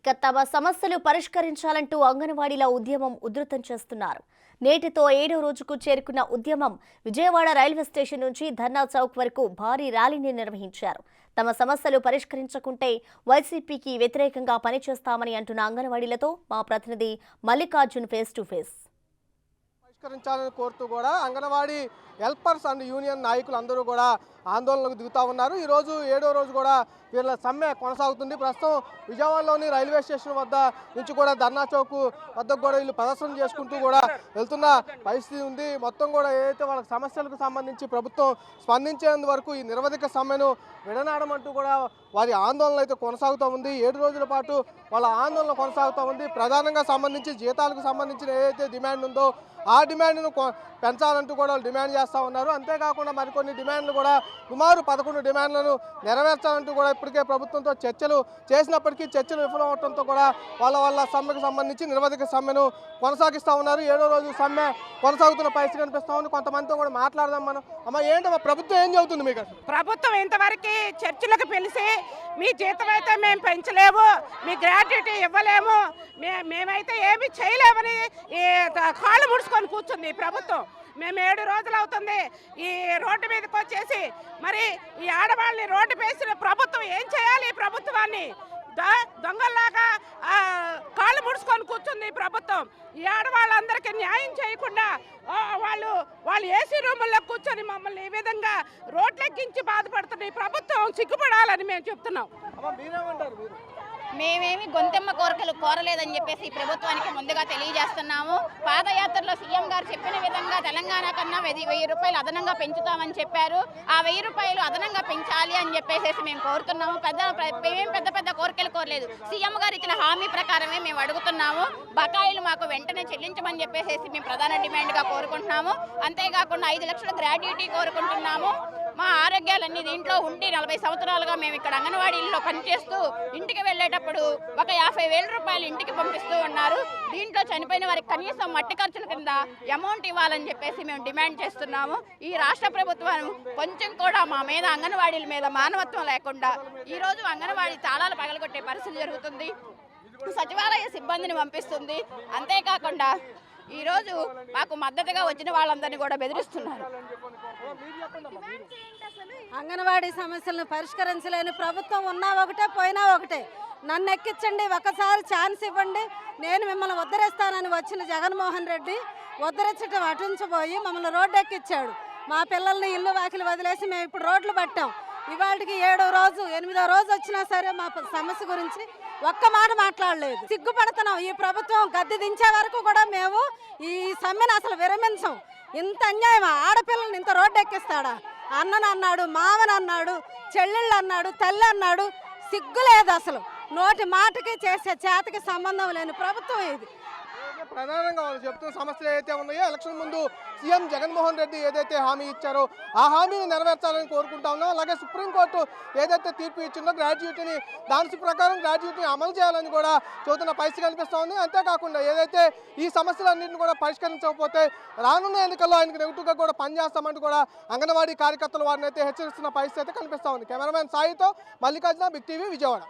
ఇక తమ సమస్యలు పరిష్కరించాలంటూ అంగన్వాడీల ఉద్యమం ఉధృతం చేస్తున్నారు. నేటితో 7వ రోజుకు చేరుకున్న ఉద్యమం విజయవాడ రైల్వే స్టేషన్ నుంచి ధర్నా చౌక్ వరకు భారీ ర్యాలీని నిర్వహించారు. తమ సమస్యలు పరిష్కరించకుంటే వైసీపీకి వ్యతిరేకంగా పనిచేస్తామని అంటున్న అంగన్వాడీలతో మా ప్రతినిధి మల్లికార్జున్ ఫేస్ టు ఫేస్. పరిష్కరించాలని కోరుతూ కూడా అంగన్వాడీ హెల్పర్స్ అండ్ యూనియన్ నాయకులు అందరూ కూడా ఆందోళనకు దిగుతూ ఉన్నారు. ఈరోజు 7వ రోజు కూడా వీళ్ళ సమ్మె కొనసాగుతుంది. ప్రస్తుతం విజయవాడలోని రైల్వే స్టేషన్ వద్ద నుంచి కూడా ధర్నా చౌక్ వద్దకు కూడా వీళ్ళు ప్రదర్శన చేసుకుంటూ కూడా వెళ్తున్న పరిస్థితి ఉంది. మొత్తం కూడా ఏదైతే వాళ్ళ సమస్యలకు సంబంధించి ప్రభుత్వం స్పందించేంత వరకు ఈ నిరవధిక సమ్మెను విడనాడమంటూ కూడా వారి ఆందోళన అయితే కొనసాగుతూ ఉంది. 7 రోజుల పాటు వాళ్ళ ఆందోళన కొనసాగుతూ ఉంది. ప్రధానంగా సంబంధించి జీతాలకు సంబంధించిన ఏదైతే డిమాండ్ ఉందో ఆ డిమాండ్ను పెంచాలంటూ కూడా వాళ్ళు డిమాండ్ చేస్తూ ఉన్నారు. అంతేకాకుండా మరికొన్ని డిమాండ్లు కూడా సుమారు 11 డిమాండ్లను నెరవేర్చాలంటూ కూడా ఇప్పటికే ప్రభుత్వంతో చర్చలు చేసినప్పటికీ చర్చలు విఫలమవడంతో కూడా వాళ్ళ సమ్మెకు సంబంధించి నిరవధిక సమ్మెను కొనసాగిస్తూ ఉన్నారు. 7వ రోజు సమ్మె కొనసాగుతున్న పరిస్థితి కనిపిస్తూ ఉంది. కొంతమందితో కూడా మాట్లాడదాం మనం. అమ్మ, ఏంటమ్మా ప్రభుత్వం ఏం చెబుతుంది మీకు? ప్రభుత్వం ఇంతవరకు చర్చలకు పిలిచి మీ జీతం అయితే మేము పెంచలేము, మీ గ్రాట్యుటీ ఇవ్వలేము, మేమైతే ఏమి చేయలేమని ఈ కాళ్ళు ముడుచుకొని కూర్చుంది ప్రభుత్వం. మేము 7 రోజులు అవుతుంది ఈ రోడ్డు మీదకి వచ్చేసి. మరి ఈ ఆడవాళ్ళని రోడ్డు వేసిన ప్రభుత్వం ఏం చేయాలి? ఈ ప్రభుత్వాన్ని దొంగల్లాగా కాళ్ళు ముడుచుకొని కూర్చుంది ప్రభుత్వం. ఈ ఆడవాళ్ళందరికీ న్యాయం చేయకుండా వాళ్ళు ఏసీ రూముల్లో కూర్చొని మమ్మల్ని ఈ విధంగా రోడ్లెక్కించి బాధపడుతున్న ఈ ప్రభుత్వం సిగ్గుపడాలని మేము చెప్తున్నాం. మేమేమి గొంతెమ్మ కోరికలు కోరలేదని చెప్పేసి ప్రభుత్వానికి ముందుగా తెలియజేస్తున్నాము. పాదయాత్రలో సీఎం గారు చెప్పిన విధంగా తెలంగాణ కన్నా 1000 రూపాయలు అదనంగా పెంచుతామని చెప్పారు. ఆ 1000 రూపాయలు అదనంగా పెంచాలి అని చెప్పేసి మేము కోరుతున్నాము. మేమేం పెద్ద కోరికలు కోరలేదు. సీఎం గారు ఇచ్చిన హామీ ప్రకారమే మేము అడుగుతున్నాము. బకాయిలు మాకు వెంటనే చెల్లించమని చెప్పేసి మేము ప్రధాన డిమాండ్గా కోరుకుంటున్నాము. అంతేకాకుండా 5 లక్షల గ్రాడ్యుటీ కోరుకుంటున్నాము. మా ఆరోగ్యాలన్నీ దీంట్లో ఉండి 40 సంవత్సరాలుగా మేము ఇక్కడ అంగన్వాడీల్లో పనిచేస్తూ ఇంటికి వెళ్ళేటప్పుడు ఒక 50,000 రూపాయలు ఇంటికి పంపిస్తూ ఉన్నారు. దీంట్లో చనిపోయిన వారికి కనీసం మట్టి ఖర్చుల కింద అమౌంట్ ఇవ్వాలని చెప్పేసి మేము డిమాండ్ చేస్తున్నాము. ఈ రాష్ట్ర ప్రభుత్వం కొంచెం కూడా మా మీద అంగన్వాడీల మీద మానవత్వం లేకుండా ఈరోజు అంగన్వాడీ తాళాలు పగలగొట్టే పరిస్థితి జరుగుతుంది. సచివాలయ సిబ్బందిని పంపిస్తుంది. అంతేకాకుండా ఈరోజు మాకు మద్దతుగా వచ్చిన వాళ్ళందరినీ కూడా బెదిరిస్తున్నారు. అంగన్వాడీ సమస్యలను పరిష్కరించలేని ప్రభుత్వం ఉన్నా ఒకటే పోయినా ఒకటే. నన్ను ఎక్కించండి, ఒకసారి ఛాన్స్ ఇవ్వండి, నేను మిమ్మల్ని ఉద్ధరిస్తానని వచ్చిన జగన్మోహన్ రెడ్డి ఉద్ధరించడం అటుంచబోయి మమ్మల్ని రోడ్డు ఎక్కించాడు. మా పిల్లల్ని ఇల్లు వాకిలు వదిలేసి మేము ఇప్పుడు రోడ్లు పట్టాం. ఇవాళకి 7వ రోజు 8వ రోజు వచ్చినా సరే మా సమస్య గురించి ఒక్క మాట మాట్లాడలేదు. సిగ్గుపడుతున్నాం. ఈ ప్రభుత్వం గద్దె దించే వరకు కూడా మేము ఈ సమ్మెను అసలు విరమించం. ఇంత అన్యాయమా? ఆడపిల్లల్ని ఇంత రోడ్డు ఎక్కిస్తాడా? అన్నను అన్నాడు, మామని అన్నాడు, చెల్లెళ్ళు అన్నాడు, తల్లి అన్నాడు. సిగ్గు లేదు అసలు. నోటి మాటకి చేసే చేతకి సంబంధం లేని ప్రభుత్వం ఇది. ప్రధానంగా వాళ్ళు చెప్తున్న సమస్యలు ఏదైతే ఉన్నాయో ఎలక్షన్ ముందు సీఎం జగన్మోహన్ రెడ్డి ఏదైతే హామీ ఇచ్చారో ఆ హామీని నెరవేర్చాలని కోరుకుంటా ఉన్నాం. అలాగే సుప్రీంకోర్టు ఏదైతే తీర్పు ఇచ్చిందో గ్రాడ్యుయేటీని దాని ప్రకారం గ్రాడ్యుయేటీని అమలు చేయాలని కూడా చెబుతున్న పరిస్థితి కనిపిస్తూ ఉంది. అంతేకాకుండా ఏదైతే ఈ సమస్యలన్నింటినీ కూడా పరిష్కరించకపోతే రానున్న ఎన్నికల్లో ఆయనకు నెగిటివ్గా కూడా పనిచేస్తామంటూ కూడా అంగన్వాడీ కార్యకర్తలు వారిని అయితే హెచ్చరిస్తున్న పరిస్థితి అయితే కనిపిస్తూ ఉంది. కెమెరామెన్ సాయితో మల్లికార్జున, బిగ్ టీవీ, విజయవాడ.